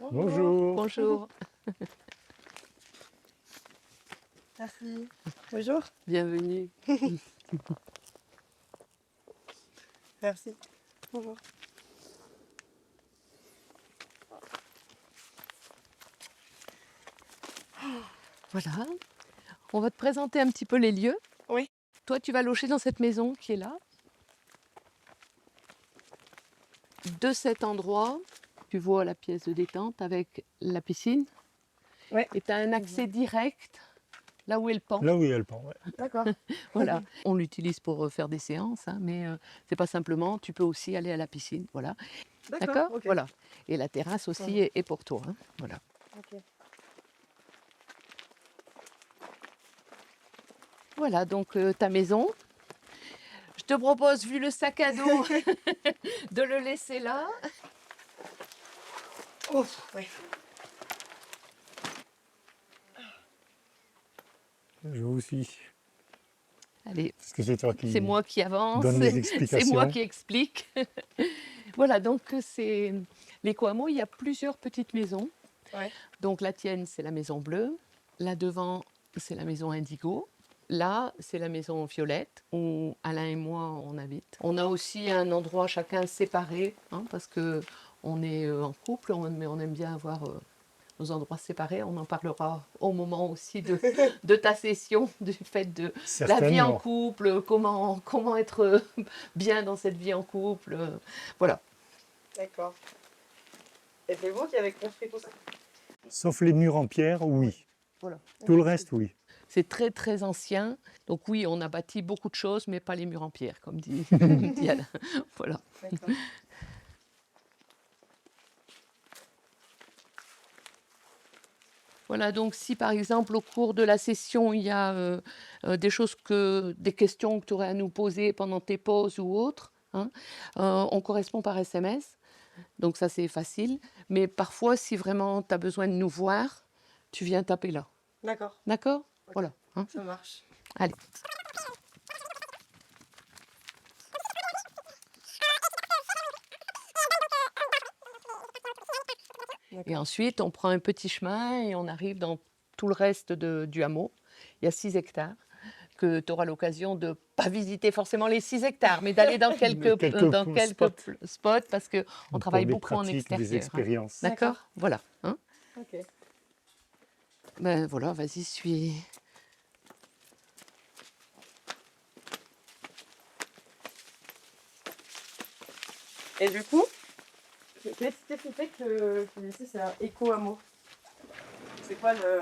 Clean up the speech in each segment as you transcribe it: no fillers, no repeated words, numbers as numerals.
Bonjour. Bonjour, Merci. Bonjour. bienvenue. Merci. Bonjour. Voilà, on va te présenter un petit peu les lieux. Oui. Toi, tu vas loger dans cette maison qui est là. De cet endroit, tu vois la pièce de détente avec la piscine. Ouais. Et tu as un accès direct là où est le pan. Là où il y a le pan, ouais. D'accord. Voilà, on l'utilise pour faire des séances, hein, mais c'est pas simplement, tu peux aussi aller à la piscine, voilà. D'accord. Ok. Voilà. Et la terrasse aussi Mhm. est pour toi, hein, voilà. Ok. Voilà, donc ta maison. Je te propose, vu le sac à dos, de le laisser là. Oh, ouais. Je vous suis. Allez, Parce que c'est toi qui c'est moi qui avance, donne les c'est explications. moi qui explique. Voilà, donc c'est l'Ecoamo, il y a plusieurs petites maisons. Ouais. Donc la tienne, c'est la maison bleue. Là devant, c'est la maison indigo. Là, c'est la maison violette où Alain et moi, on habite. On a aussi un endroit chacun séparé, hein, parce que on est en couple, mais on aime bien avoir nos endroits séparés. On en parlera au moment aussi de ta session, du fait de la vie en Certainement. couple, comment être bien dans cette vie en couple. Voilà. D'accord. Et c'est vous qui avez construit tout ça? Sauf les murs en pierre, oui. Voilà. Tout le reste, oui. C'est très très ancien. Donc oui, on a bâti beaucoup de choses, mais pas les murs en pierre, comme dit Alain. Voilà. D'accord. Voilà, donc si par exemple au cours de la session, il y a des questions que tu aurais à nous poser pendant tes pauses ou autres, hein, on correspond par SMS. Donc ça c'est facile. Mais parfois, si vraiment tu as besoin de nous voir, tu viens taper là. D'accord. D'accord. Ok. Voilà. Hein. Ça marche. Allez. Et ensuite, on prend un petit chemin et on arrive dans tout le reste du hameau. Il y a 6 hectares que tu auras l'occasion de pas visiter forcément les 6 hectares, mais d'aller dans quelques spots parce qu'on Pour travaille des beaucoup en pratiques, des extérieur. Hein. expériences. D'accord. Voilà. Hein. Ok. Ben voilà, vas-y, suis. Et du coup, qu'est-ce qui fait que ici c'est un éco-hameau? C'est quoi le...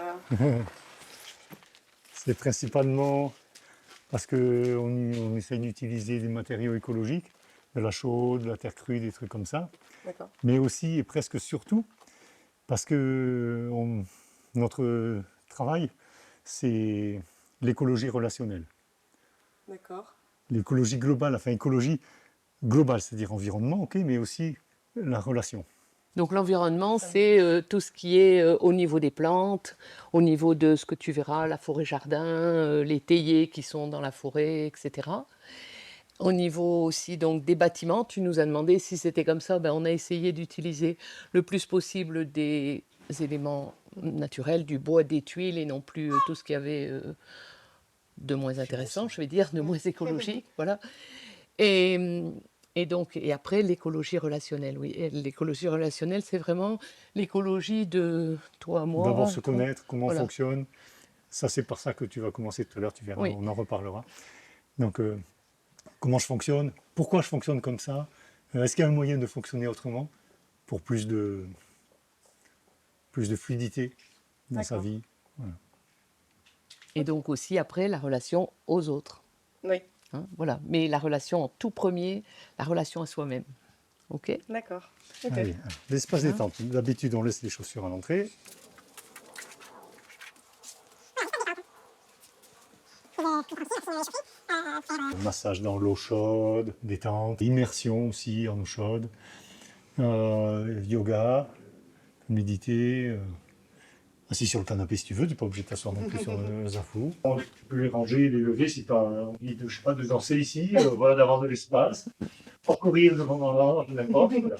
C'est principalement parce qu'on essaye d'utiliser des matériaux écologiques, de la chaux, de la terre crue, des trucs comme ça. D'accord. Mais aussi et presque surtout parce que notre travail, c'est l'écologie relationnelle. D'accord. L'écologie globale, enfin écologie globale, c'est-à-dire environnement, ok, mais aussi la relation. Donc l'environnement, c'est tout ce qui est au niveau des plantes, au niveau de ce que tu verras, la forêt-jardin, les théiers qui sont dans la forêt, etc. Au niveau aussi donc des bâtiments, tu nous as demandé si c'était comme ça. Ben, on a essayé d'utiliser le plus possible des éléments naturels, du bois, des tuiles et non plus tout ce qu'il y avait de moins intéressant, je vais dire, de moins écologique. Voilà. Et, et après, l'écologie relationnelle, oui. Et l'écologie relationnelle, c'est vraiment l'écologie de toi, moi. D'abord se connaître, comment on Voilà. fonctionne. Ça, c'est par ça que tu vas commencer tout à l'heure, tu verras, Oui. on en reparlera. Donc, comment je fonctionne, pourquoi je fonctionne comme ça, est-ce qu'il y a un moyen de fonctionner autrement pour plus de fluidité dans sa D'accord. vie. Voilà. Et donc aussi, après, la relation aux autres. Oui. Hein, voilà. Mais la relation en tout premier, la relation à soi-même. OK? D'accord. Ok. Allez, l'espace détente. D'habitude, on laisse les chaussures à l'entrée. Massage dans l'eau chaude, détente, immersion aussi en eau chaude, yoga, méditer, assis sur le canapé si tu veux, tu n'es pas obligé de t'asseoir non plus sur un zafou. Tu peux les ranger, les lever si tu as envie de, je sais pas, de danser ici, voilà, d'avoir de l'espace, pour courir devant dans l'ordre, n'importe. Voilà.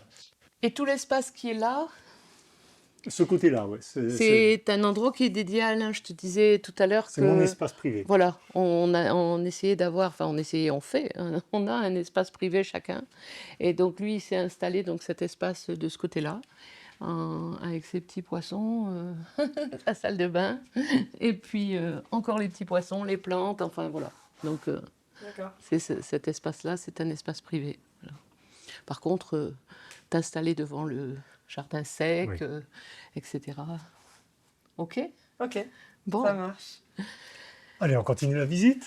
Et tout l'espace qui est là, Ce côté-là, ouais. C'est un endroit qui est dédié à Alain. Je te disais tout à l'heure C'est mon que, espace privé. voilà, on essayait d'avoir, enfin on essayait, on fait, hein, on a un espace privé chacun. Et donc lui, il s'est installé donc cet espace de ce côté-là, avec ses petits poissons, la salle de bain, et puis encore les petits poissons, les plantes, enfin voilà. Donc D'accord. cet espace-là, c'est un espace privé. Voilà. Par contre, t'installer devant le jardin sec, Oui. etc. Ok? Ok, Bon. ça marche. Allez, on continue la visite.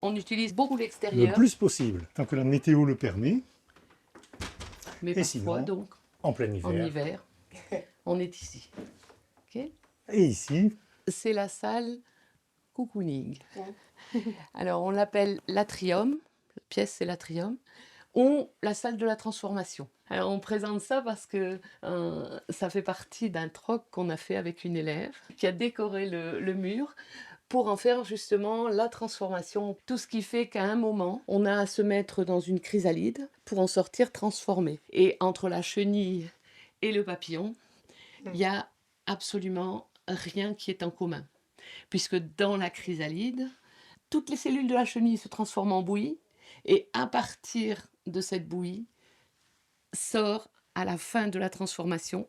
On utilise beaucoup Le l'extérieur, plus possible, tant que la météo le permet. mais Et parfois, sinon, donc, en plein en hiver. hiver, on est ici. Ok? Et ici, C'est la salle cocooning. Ouais. Alors, on l'appelle l'atrium, la pièce c'est l'atrium, ou la salle de la transformation. Alors, on présente ça parce que ça fait partie d'un troc qu'on a fait avec une élève qui a décoré le mur pour en faire justement la transformation. Tout ce qui fait qu'à un moment, on a à se mettre dans une chrysalide pour en sortir transformé. Et entre la chenille et le papillon, il n'y a absolument rien qui est en commun. Puisque dans la chrysalide, toutes les cellules de la chenille se transforment en bouillie, et à partir de cette bouillie, sort à la fin de la transformation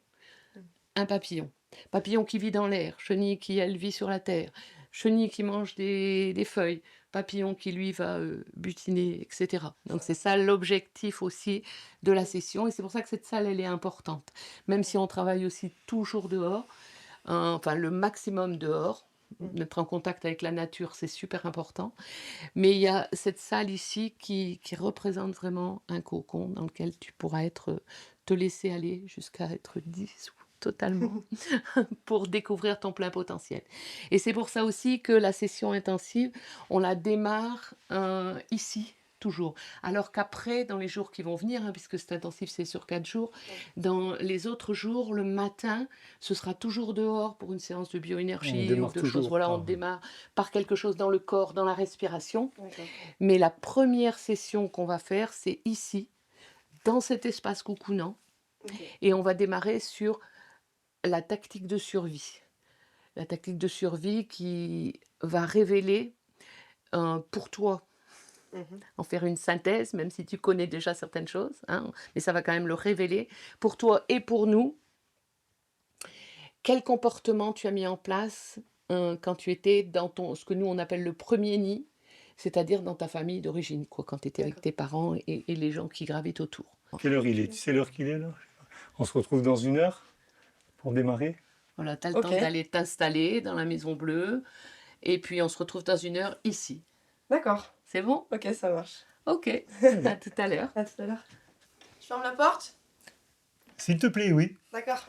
un papillon. Papillon qui vit dans l'air, chenille qui elle vit sur la terre, chenille qui mange des feuilles, papillon qui lui va butiner, etc. Donc c'est ça l'objectif aussi de la session, et c'est pour ça que cette salle elle est importante. Même si on travaille aussi toujours dehors, enfin le maximum dehors, d'être en contact avec la nature, c'est super important. Mais il y a cette salle ici qui représente vraiment un cocon dans lequel tu pourras te laisser aller jusqu'à être dissous totalement pour découvrir ton plein potentiel. Et c'est pour ça aussi que la session intensive, on la démarre ici, toujours. Alors qu'après, dans les jours qui vont venir, puisque cet intensif c'est sur 4 jours, dans les autres jours, le matin, ce sera toujours dehors pour une séance de on bioénergie ou démarre de choses. toujours Voilà, on par- démarre par quelque chose dans le corps, dans la respiration. D'accord. Mais la première session qu'on va faire, c'est ici, dans cet espace coucounant. Ok. Et on va démarrer sur la tactique de survie. La tactique de survie qui va révéler pour toi, Mhm. en faire une synthèse, même si tu connais déjà certaines choses, mais ça va quand même le révéler pour toi et pour nous. Quel comportement tu as mis en place quand tu étais dans ce que nous on appelle le premier nid, c'est-à-dire dans ta famille d'origine, quand tu étais avec tes parents et les gens qui gravitent autour. Quelle heure il est? Tu sais l'heure qu'il est là? On se retrouve dans 1 heure pour démarrer. Voilà, tu as le Ok. temps d'aller t'installer dans la Maison Bleue, et puis on se retrouve dans 1 heure ici. D'accord. C'est bon? Ok, ça marche. Ok, à tout à l'heure. À tout à l'heure. Je ferme la porte? S'il te plaît, oui. D'accord.